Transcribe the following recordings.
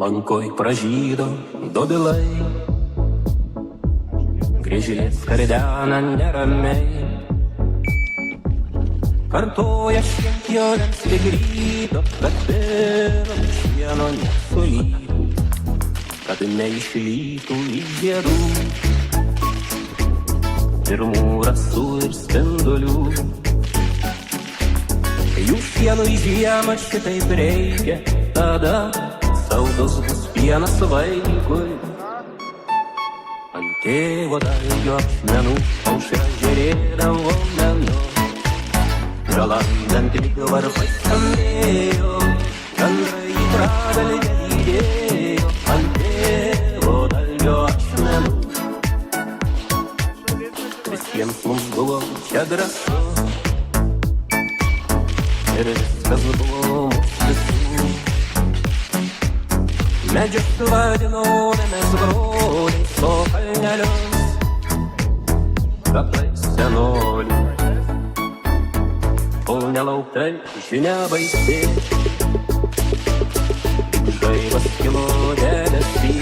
Lankoj pražydo dobilai, griežlės kardena neramiai. Kartoja šventjorens lyg ryto, kad vėl šieno nesulytų, kad neišlytų į žiedų pirmų rasų ir spindulių. Jų šienui žiemą šitaip reikia, tada saldus bus pienas vaikui. Ant tėvo dalgio akmenų aušra žėrėdavo menu, žalandant lyg varpai skambėjo, gandrai į pragalę lydėjo. Ant tėvo dalgio akmenų visiems mums buvo čia drąsu, ir viskas buvo mūsų visų. Medžius vadinome broliais, o kalnelius kapais senolių. Kol nelauktai žinia baisi, žaibas kilo debesy,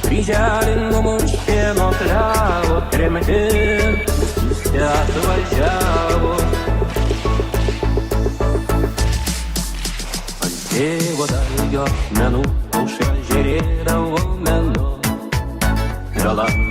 kryželį numušė nuo klevo, tremti visus te atvažiavo. Tėvo dalgio akmenų aušra žėrėdavo menu, žalandant